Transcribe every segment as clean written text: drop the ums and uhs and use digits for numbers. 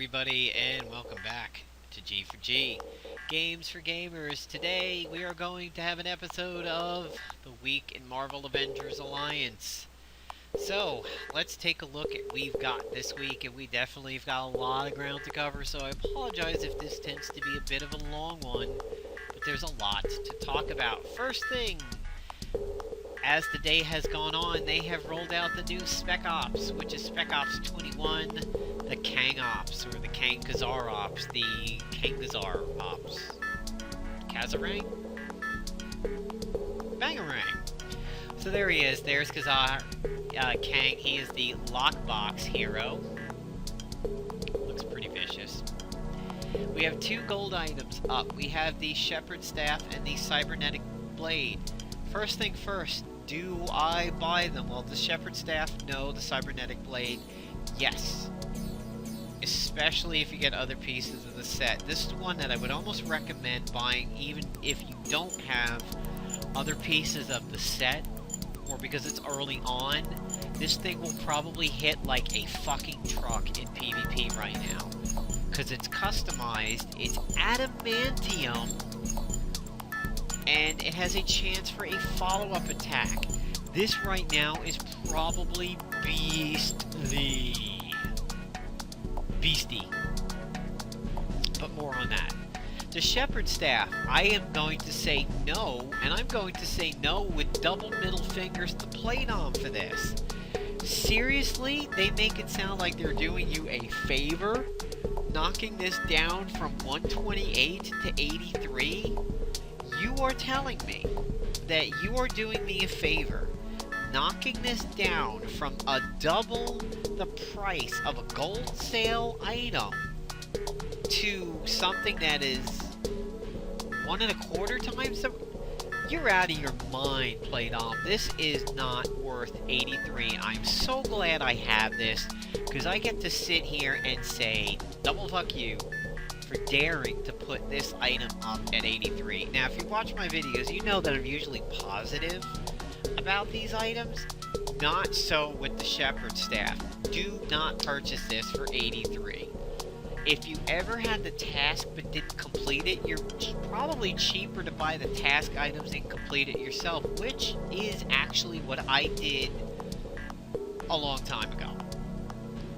everybody, and welcome back to G for G, Games for Gamers. Today, we are going to have an episode of the week in Marvel Avengers Alliance. So, let's take a look at what we've got this week, and we definitely have got a lot of ground to cover, so I apologize if this tends to be a bit of a long one, but there's a lot to talk about. First thing, as the day has gone on, they have rolled out the new Spec Ops, which is Spec Ops 21, the Kang Ops, or the Ka-Zar Ops, the Ka-Zar Ops. Ka-Zarang? Bangarang! So there he is, there's Ka-Zar. Kang, he is the lockbox hero. Looks pretty vicious. We have two gold items up. We have the Shepherd Staff and the Cybernetic Blade. First thing first, do I buy them? Well, the Shepherd Staff, no. The Cybernetic Blade, yes. Especially if you get other pieces of the set. This is one that I would almost recommend buying even if you don't have other pieces of the set, or because it's early on. This thing will probably hit like a fucking truck in PvP right now. Because it's customized, it's adamantium, and it has a chance for a follow-up attack. This right now is probably beastly. Beastie. But more on that. The Shepherd Staff, I am going to say no, and I'm going to say no with double middle fingers to Playdom for this. Seriously? They make it sound like they're doing you a favor? Knocking this down from 128 to 83? You are telling me that you are doing me a favor, knocking this down from a double the price of a gold sale item to something that is 1.25 times the... You're out of your mind, Playdom. This is not worth 83. I'm so glad I have this, because I get to sit here and say, double fuck you for daring to put this item up at 83. Now, if you watch my videos, you know that I'm usually positive about these items. Not so with the Shepherd Staff. Do not purchase this for 83. If you ever had the task but didn't complete it, you're probably cheaper to buy the task items and complete it yourself, which is actually what I did a long time ago.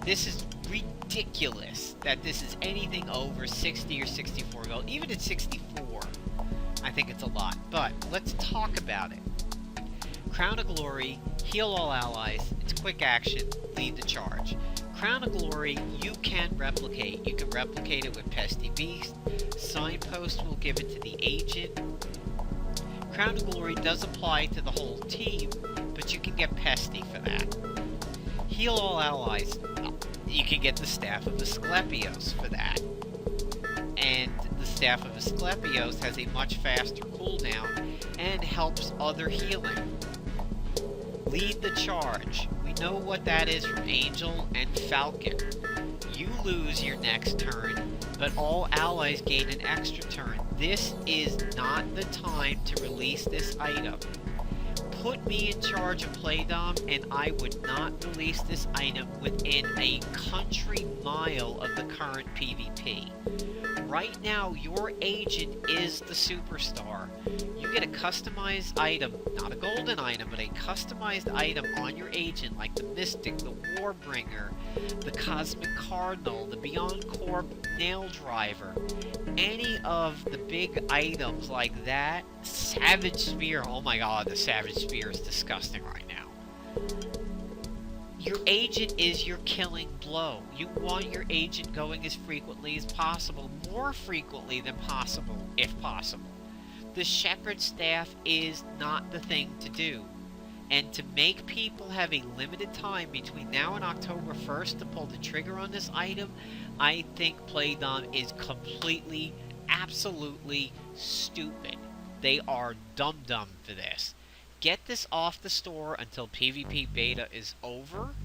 This is ridiculous that this is anything over 60 or 64 gold. Even at 64, I think it's a lot. But let's talk about it. Crown of Glory, heal all allies, it's quick action, lead the charge. Crown of Glory, you can replicate. You can replicate it with Pesty Beast. Signpost will give it to the agent. Crown of Glory does apply to the whole team, but you can get Pesty for that. Heal all allies, you can get the Staff of Asclepios for that. And the Staff of Asclepios has a much faster cooldown and helps other healing. Lead the charge. We know what that is from Angel and Falcon. You lose your next turn, but all allies gain an extra turn. This is not the time to release this item. Put me in charge of Playdom, and I would not release this item within a country mile of the current PvP. Right now, your agent is the superstar. You get a customized item, not a golden item, but a customized item on your agent, like the Mystic, the Warbringer, the Cosmic Cardinal, the Beyond Corp Nail Driver. Any of the big items like that. Savage Spear, oh my god, the Savage Spear is disgusting right now. Your agent is your killing blow. You want your agent going as frequently as possible, more frequently than possible, if possible. The Shepherd Staff is not the thing to do. And to make people have a limited time between now and October 1st to pull the trigger on this item, I think Playdom is completely, absolutely stupid. They are dumb for this. Get this off the store until PVPBeta is over,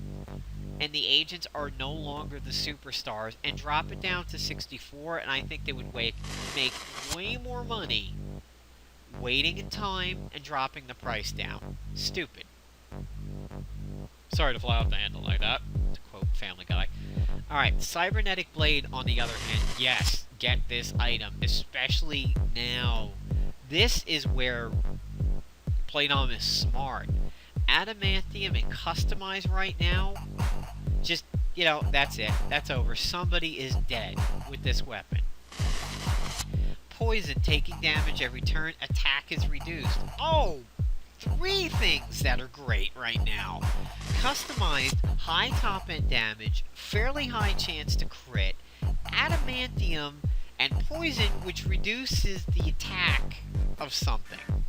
and the agents are no longer the superstars, and drop it down to 64, and I think they would make way more money waiting in time and dropping the price down. Stupid. Sorry to fly off the handle like that, to quote Family Guy. Alright, Cybernetic Blade, on the other hand, yes, get this item, especially now. This is where Playdom is smart. Adamantium and Customize right now, just, you know, that's it. That's over. Somebody is dead with this weapon. Poison, taking damage every turn, attack is reduced. Oh! 3 things that are great right now. Customized, high top-end damage, fairly high chance to crit, adamantium, and poison, which reduces the attack of something.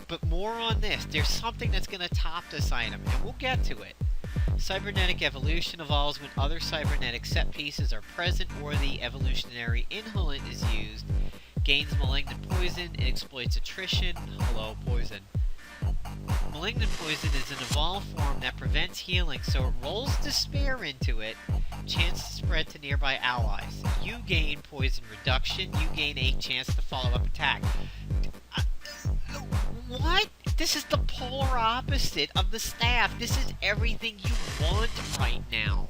But more on this. There's something that's going to top this item, and we'll get to it. Cybernetic Evolution evolves when other cybernetic set pieces are present or the evolutionary inhalant is used. Gains Malignant Poison, it exploits attrition. Hello, poison. Malignant Poison is an evolved form that prevents healing, so it rolls Despair into it. Chance to spread to nearby allies. You gain Poison Reduction. You gain a chance to follow up attack. What? This is the polar opposite of the staff. This is everything you want right now.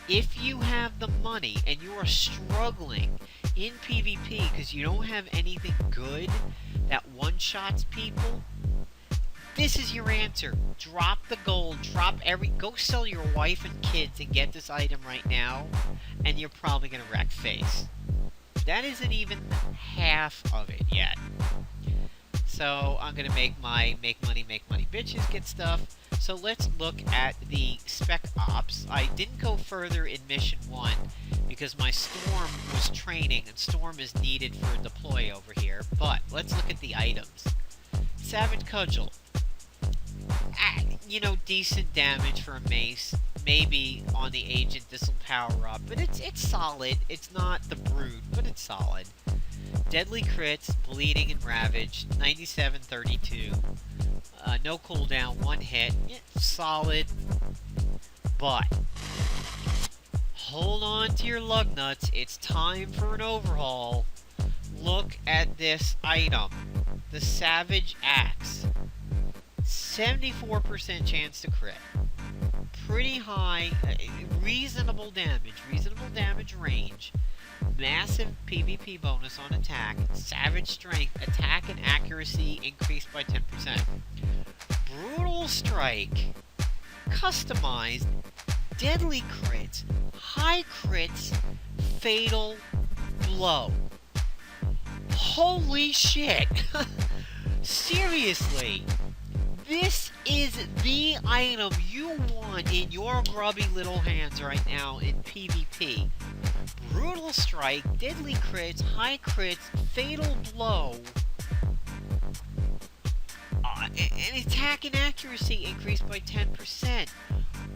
If you have the money and you are struggling in PvP because you don't have anything good that one-shots people, this is your answer. Drop the gold, go sell your wife and kids and get this item right now, and you're probably gonna wreck face. That isn't even half of it yet. So I'm gonna make money bitches get stuff. So let's look at the spec ops. I didn't go further in mission 1 because my Storm was training, and Storm is needed for a deploy over here. But let's look at the items. Savage Cudgel. You know, decent damage for a mace. Maybe on the agent this will power up, but it's solid. It's not the Brood, but it's solid. Deadly crits, bleeding and ravage, 97-32. No cooldown, 1 hit. Yeah, solid. But hold on to your lug nuts. It's time for an overhaul. Look at this item. The Savage Axe. 74% chance to crit. Pretty high, reasonable damage range. Massive PvP bonus on attack. Savage strength, attack and accuracy increased by 10%. Brutal strike. Customized. Deadly crits. High crits. Fatal blow. Holy shit. Seriously. This is the item you want in your grubby little hands right now in PvP. Brutal strike, deadly crits, high crits, fatal blow, and attack and accuracy increased by 10%.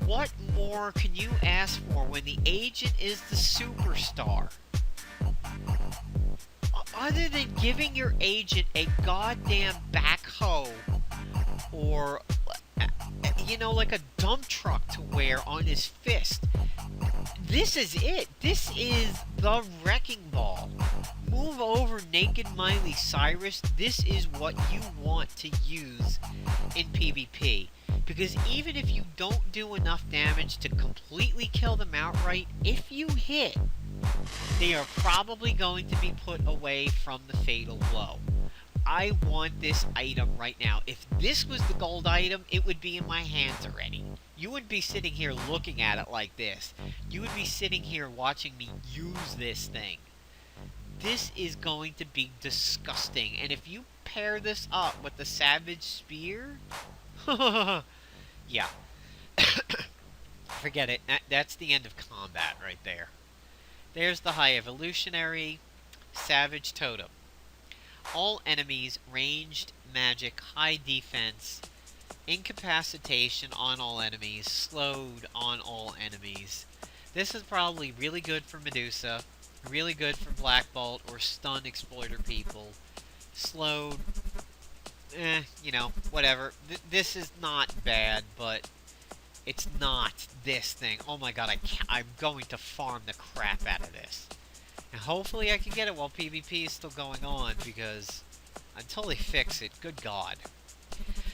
What more can you ask for when the agent is the superstar? Other than giving your agent a goddamn backhoe or, you know, like a dump truck to wear on his fist. This is it. This is the wrecking ball. Move over, Naked Miley Cyrus. This is what you want to use in PvP. Because even if you don't do enough damage to completely kill them outright, if you hit, they are probably going to be put away from the fatal blow. I want this item right now. If this was the gold item, it would be in my hands already. You wouldn't be sitting here looking at it like this. You would be sitting here watching me use this thing. This is going to be disgusting. And if you pair this up with the Savage Spear... yeah. Forget it. That's the end of combat right there. There's the High Evolutionary Savage Totem. All enemies, ranged, magic, high defense, incapacitation on all enemies, slowed on all enemies. This is probably really good for Medusa, really good for Black Bolt or stun exploiter people. Slowed, you know, whatever. This is not bad, but it's not this thing. Oh my god, I'm going to farm the crap out of this. And hopefully I can get it while PvP is still going on, because until they fix it, good god.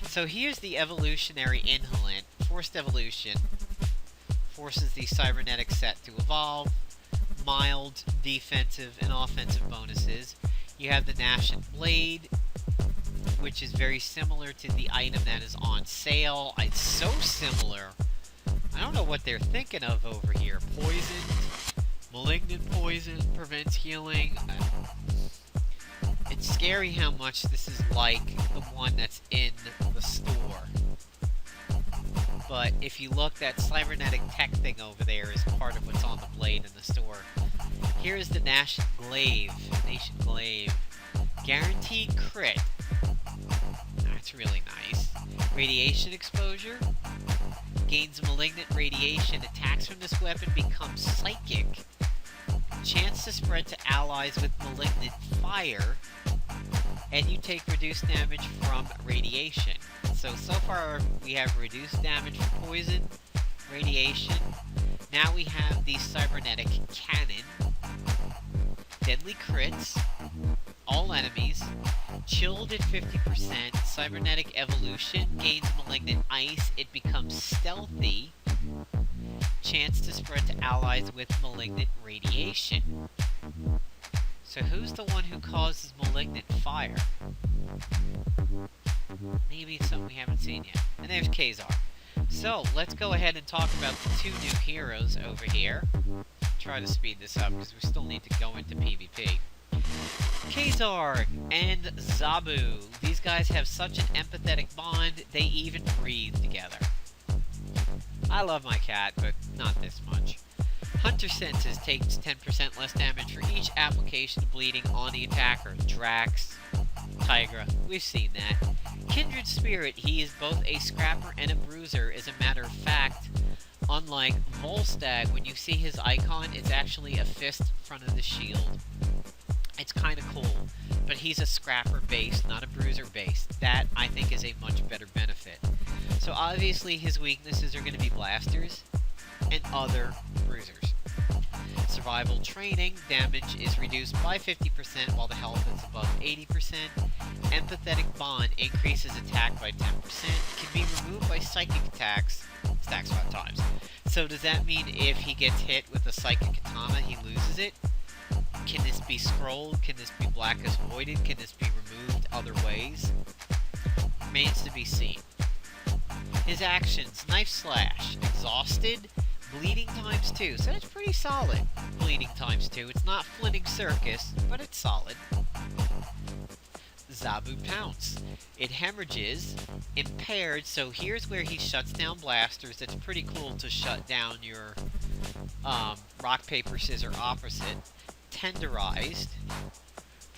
So here's the evolutionary inhalant, forced evolution. forces the cybernetic set to evolve. Mild defensive and offensive bonuses. You have the Gnashing Blade, which is very similar to the item that is on sale. It's so similar. I don't know what they're thinking of over here. Poisoned, malignant poison, prevents healing. It's scary how much this is like the one that's in the store. But if you look, that cybernetic tech thing over there is part of what's on the blade in the store. Here is the Nation Glaive. Guaranteed crit. That's really nice. Radiation exposure. Gains malignant radiation. Attacks from this weapon become psychic. Chance to spread to allies with malignant fire. And you take reduced damage from radiation. So far we have reduced damage from poison, radiation. Now we have the cybernetic cannon. Deadly crits. All enemies. Chilled at 50%. Cybernetic evolution. Gains malignant ice. It becomes stealthy. Chance to spread to allies with malignant radiation. So who's the one who causes malignant fire? Maybe it's something we haven't seen yet. And there's Ka-Zar. So, let's go ahead and talk about the two new heroes over here. Try to speed this up because we still need to go into PvP. Ka-Zar and Zabu. These guys have such an empathetic bond, they even breathe together. I love my cat, but not this much. Hunter Senses takes 10% less damage for each application of bleeding on the attacker. Drax, Tigra, we've seen that. Kindred Spirit, he is both a scrapper and a bruiser. As a matter of fact, unlike Volstagg, when you see his icon, it's actually a fist in front of the shield. It's kind of cool, but he's a scrapper based, not a bruiser based. That, I think, is a much better benefit. So obviously his weaknesses are going to be blasters and other bruisers. Survival training, damage is reduced by 50% while the health is above 80%. Empathetic bond increases attack by 10%. Can be removed by psychic attacks, stacks 5 times. So does that mean if he gets hit with a psychic katana, he loses it? Can this be scrolled? Can this be black as voided? Can this be removed other ways? Remains to be seen. His actions, knife slash, exhausted, bleeding times 2, so that's pretty solid. Bleeding times 2, it's not Flinting Circus, but it's solid. Zabu Pounce. It hemorrhages, impaired, so here's where he shuts down blasters. It's pretty cool to shut down your rock, paper, scissors opposite. Tenderized.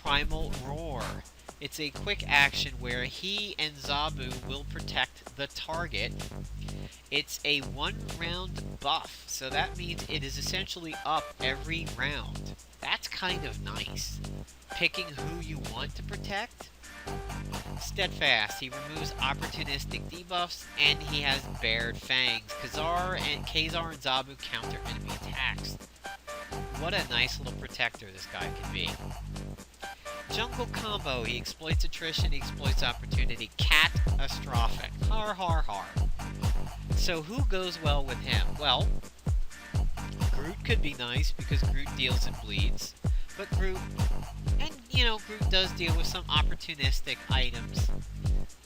Primal Roar. It's a quick action where he and Zabu will protect the target. It's a 1-round buff, so that means it is essentially up every round. That's kind of nice. Picking who you want to protect. Steadfast, he removes opportunistic debuffs, and he has bared fangs. Ka-Zar and Zabu counter enemy attacks. What a nice little protector this guy can be. Jungle combo, he exploits attrition, he exploits opportunity. Catastrophic. Har har har. So who goes well with him? Well, Groot could be nice because Groot deals and bleeds. But Groot does deal with some opportunistic items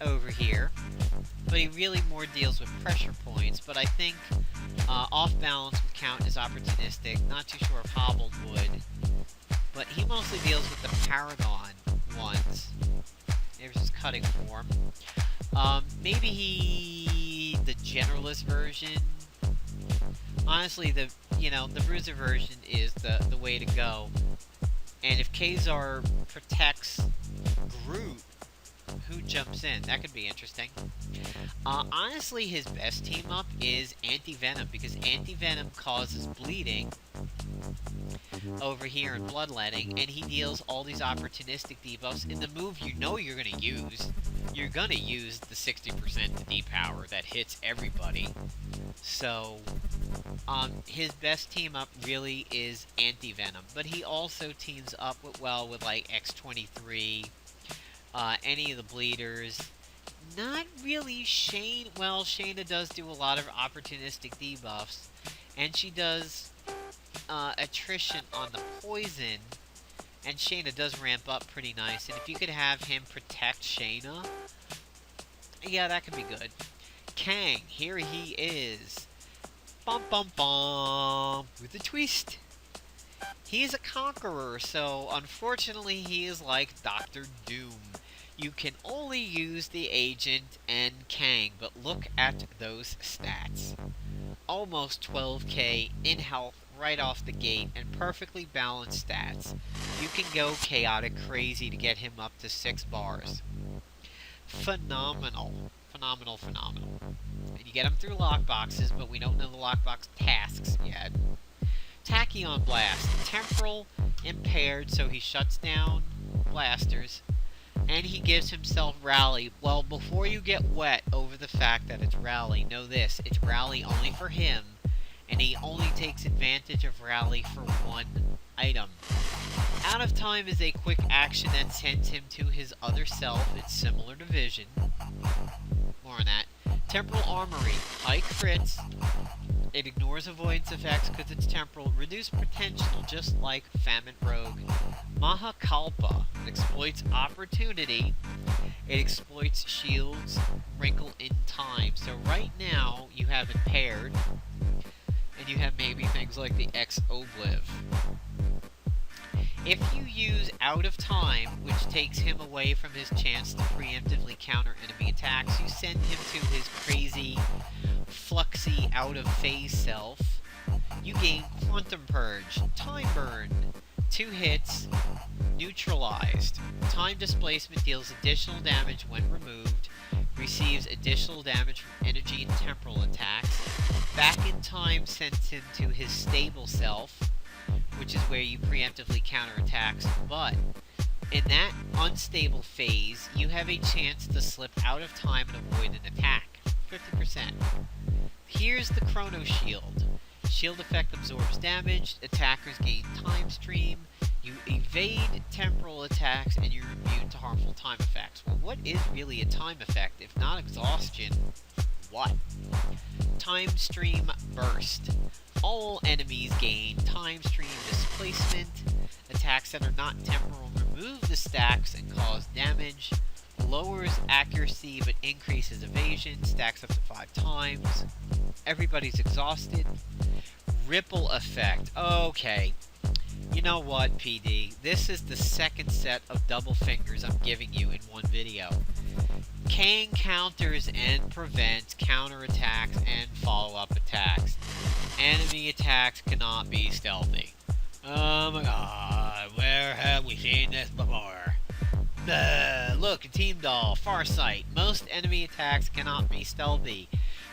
over here. But he really more deals with pressure points. But I think off balance would count as opportunistic. Not too sure if Hobbled would. But he mostly deals with the Paragon ones. There's his cutting form. Maybe the Generalist version. Honestly, the Bruiser version is the way to go. And if Ka-Zar protects Groot, who jumps in? That could be interesting. Honestly, his best team up is Anti-Venom, because Anti-Venom causes bleeding over here in Bloodletting, and he deals all these opportunistic debuffs. In the move you're going to use, you're going to use the 60% depower that hits everybody. So, his best team up really is Anti-Venom, but he also teams up with like X-23, any of the bleeders. Not really Shane. Well, Shayna does do a lot of opportunistic debuffs. And she does attrition on the poison. And Shayna does ramp up pretty nice. And if you could have him protect Shayna, yeah, that could be good. Kang, here he is. Bum bum bum. With a twist. He's a conqueror, so unfortunately he is like Doctor Doom. You can only use the agent and Kang, but look at those stats. Almost 12k in health right off the gate and perfectly balanced stats. You can go chaotic crazy to get him up to 6 bars. Phenomenal. Phenomenal, phenomenal. And you get him through lockboxes, but we don't know the lockbox tasks yet. Tachyon Blast. Temporal impaired, so he shuts down blasters. And he gives himself Rally. Well, before you get wet over the fact that it's Rally, know this. It's Rally only for him. And he only takes advantage of Rally for one item. Out of Time is a quick action that sends him to his other self. It's similar to Vision. More on that. Temporal Armory. High crits. It ignores avoidance effects because it's temporal. Reduced potential, just like Famine Rogue. Mahakalpa. It exploits opportunity. It exploits shields. Wrinkle in Time. So right now, you have Impaired. And you have maybe things like the X-Obliv. If you use Out of Time, which takes him away from his chance to preemptively counter enemy attacks, you send him to his crazy, fluxy, out-of-phase self. You gain Quantum Purge, Time Burn, 2 hits, neutralized. Time Displacement deals additional damage when removed, receives additional damage from energy and temporal attacks. Back in Time sends him to his stable self, which is where you preemptively counterattacks, but in that unstable phase, you have a chance to slip out of time and avoid an attack. 50%. Here's the Chrono Shield. Shield effect absorbs damage, attackers gain time stream, you evade temporal attacks, and you're immune to harmful time effects. Well, what is really a time effect, if not exhaustion? What? Time Stream Burst. All enemies gain Time Stream Displacement. Attacks that are not temporal remove the stacks and cause damage. Lowers accuracy but increases evasion. Stacks up to 5 times. Everybody's exhausted. Ripple Effect. Okay. You know what, PD? This is the second set of double fingers I'm giving you in one video. Kang counters and prevents counterattacks and follow-up attacks. Enemy attacks cannot be stealthy. Oh my god, where have we seen this before? Look, a Team Doll, Farsight. Most enemy attacks cannot be stealthy.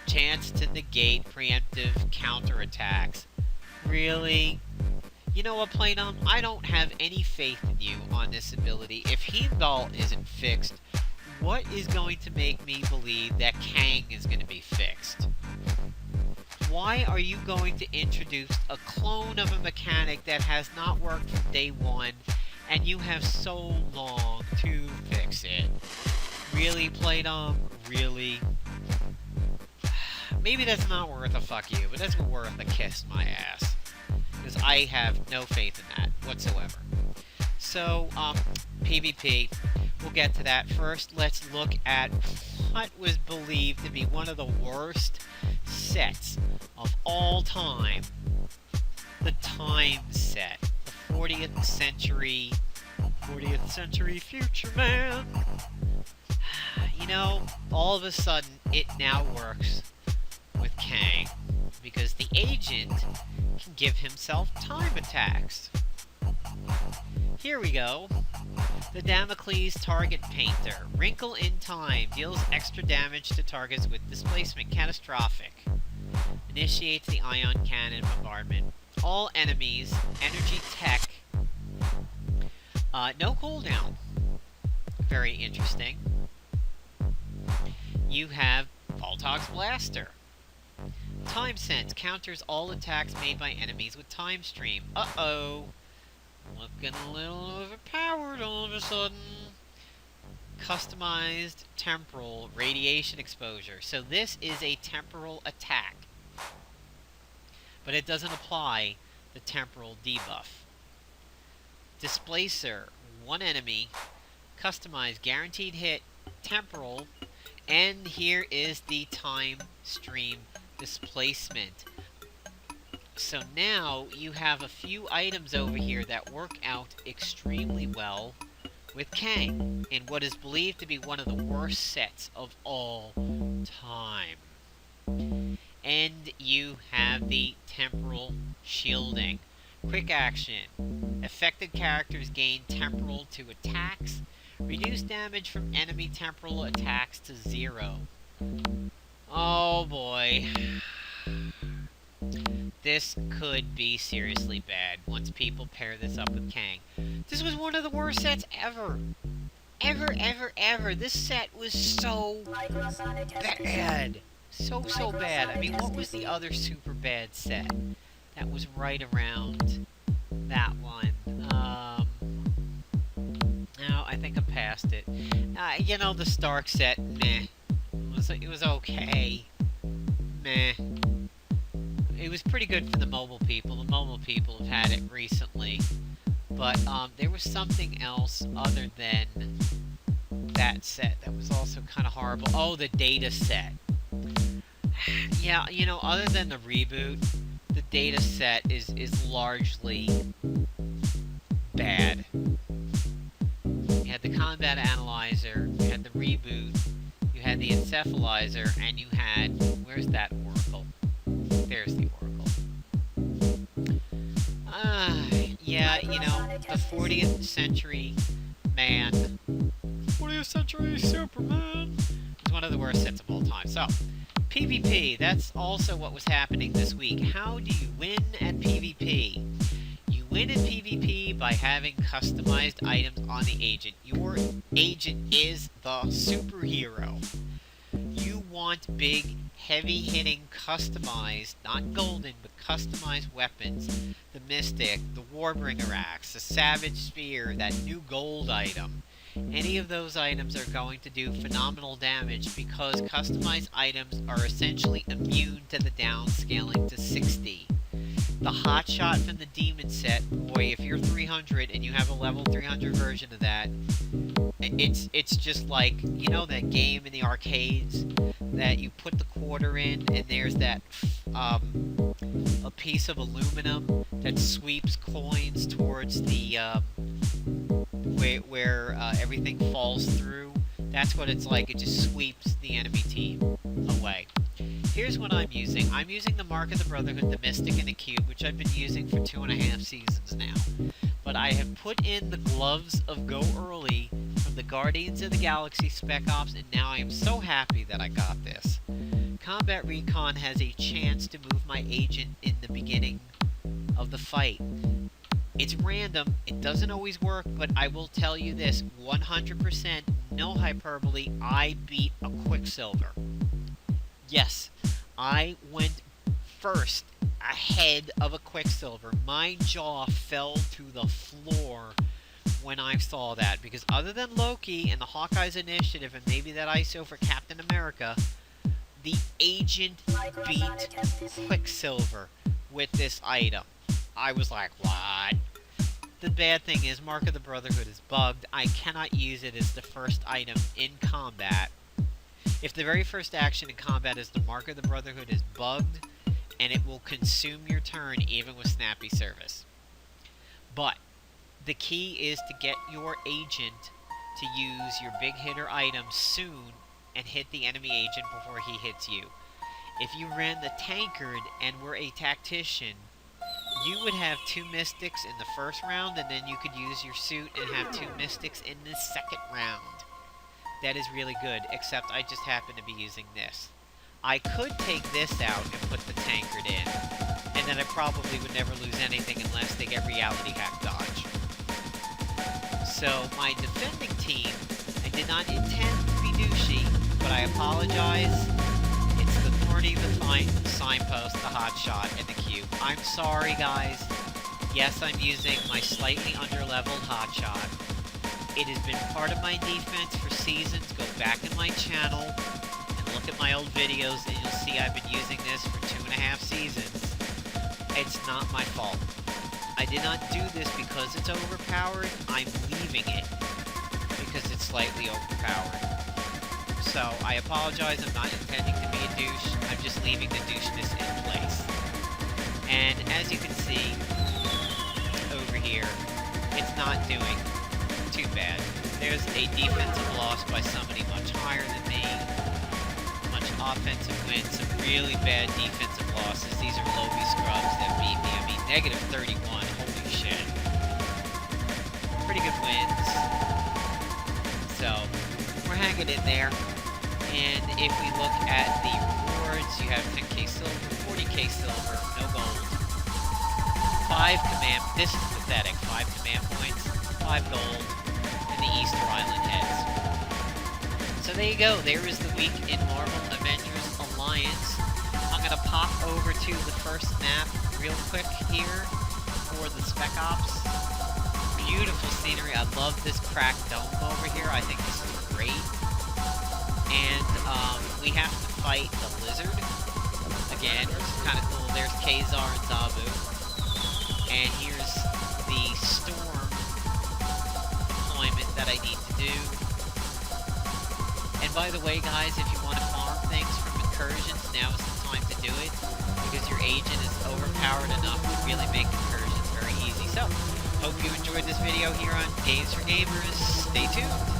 Chance to negate preemptive counterattacks. Really? You know what, Playdom? I don't have any faith in you on this ability. If Team Doll isn't fixed, what is going to make me believe that Kang is going to be fixed? Why are you going to introduce a clone of a mechanic that has not worked from day one, and you have so long to fix it? Really, Playdom? Really? Maybe that's not worth a fuck you, but that's worth a kiss my ass. Because I have no faith in that whatsoever. So, PvP. We'll get to that. First, let's look at what was believed to be one of the worst sets of all time. The Time set. The 40th century future man. You know, all of a sudden, it now works with Kang. Because the agent can give himself time attacks. Here we go. The Damocles Target Painter. Wrinkle in Time. Deals extra damage to targets with displacement. Catastrophic. Initiates the Ion Cannon Bombardment. All enemies. Energy Tech. No cooldown. Very interesting. You have Voltog's Blaster. Time Sense. Counters all attacks made by enemies with Time Stream. Uh-oh. Looking a little overpowered all of a sudden. Customized temporal radiation exposure. So this is a temporal attack. but it doesn't apply the temporal debuff. Displacer, one enemy, customize guaranteed hit, temporal, and here is the time stream displacement. So now you have a few items over here that work out extremely well with Kang in what is believed to be one of the worst sets of all time. And you have the temporal shielding. Quick action. Affected characters gain temporal to attacks. Reduce damage from enemy temporal attacks to 0. Oh boy. This could be seriously bad once people pair this up with Kang. This was one of the worst sets ever. Ever. This set was so bad. So bad. I mean, what was the other super bad set that was right around that one? No, I think I passed it. You know, the Stark set, meh. It was okay. Meh. It was pretty good for the mobile people. The mobile people have had it recently. But there was something else other than that set that was also kind of horrible. Oh, the data set. Yeah, you know, other than the reboot, the data set is largely bad. You had the combat analyzer, you had the reboot, you had the encephalizer, and you had... Where's that oracle? There's the oracle. Yeah, you know, the 40th century man. 40th century Superman is one of the worst sets of all time. So, PvP, that's also what was happening this week. How do you win at PvP? You win at PvP by having customized items on the agent. Your agent is the superhero. You want big, heavy-hitting, customized, not golden, but customized weapons. The Mystic, the Warbringer Axe, the Savage Spear, that new gold item. Any of those items are going to do phenomenal damage because customized items are essentially immune to the downscaling to 60. The hotshot from the demon set, boy, if you're 300 and you have a level 300 version of that, it's just like, you know that game in the arcades that you put the quarter in and there's that a piece of aluminum that sweeps coins towards the where everything falls through. That's what it's like. It just sweeps the enemy team away. Here's what I'm using. I'm using the Mark of the Brotherhood, the Mystic, and the Cube, which I've been using for 2.5 seasons now. But I have put in the Gloves of Go Early from the Guardians of the Galaxy Spec Ops, and now I am so happy that I got this. Combat Recon has a chance to move my agent in the beginning of the fight. It's random, it doesn't always work, but I will tell you this, 100%, no hyperbole, I beat a Quicksilver. Yes, I went first ahead of a Quicksilver. My jaw fell to the floor when I saw that, because other than Loki and the Hawkeye's Initiative and maybe that ISO for Captain America, the agent beat Quicksilver with this item. I was like, what? The bad thing is Mark of the Brotherhood is bugged. I cannot use it as the first item in combat. If the very first action in combat is the Mark of the Brotherhood is bugged, and it will consume your turn even with snappy service. But the key is to get your agent to use your big hitter item soon and hit the enemy agent before he hits you. If you ran the tankard and were a tactician, you would have 2 mystics in the first round, and then you could use your suit and have 2 mystics in the second round. That is really good, except I just happen to be using this. I could take this out and put the tankard in, and then I probably would never lose anything unless they get reality hack dodge. So my defending team, I did not intend to be douchey, but I apologize. It's the tourney, the signpost, the hotshot, and the cube. I'm sorry, guys. Yes, I'm using my slightly under-leveled hotshot. It has been part of my defense for seasons. Go back in my channel and look at my old videos, and you'll see I've been using this for 2.5 seasons. It's not my fault. I did not do this because it's overpowered. I'm leaving it because it's slightly overpowered. So, I apologize. I'm not intending to be a douche. I'm just leaving the doucheness in place. And as you can see over here, it's not doing too bad. There's a defensive loss by somebody much higher than me. Much offensive win. Some really bad defensive losses. These are Lobby scrubs that beat me. I mean, negative 31. Holy shit. Pretty good wins. So, we're hanging in there. And if we look at the rewards, you have 10k silver, 40k silver, no gold. 5 command, this is pathetic, 5 command points, 5 gold, and the Easter Island heads. So there you go, there is the week in Marvel Avengers Alliance. I'm going to pop over to the first map real quick here for the Spec Ops. Beautiful scenery, I love this cracked dome over here, I think this is great. And we have to fight the lizard again, which is kind of cool. There's Ka-Zar and Zabu. And here's the storm deployment that I need to do. And by the way, guys, if you want to farm things from incursions, now is the time to do it, because your agent is overpowered enough to really make incursions very easy. So, hope you enjoyed this video here on Games for Gamers. Stay tuned.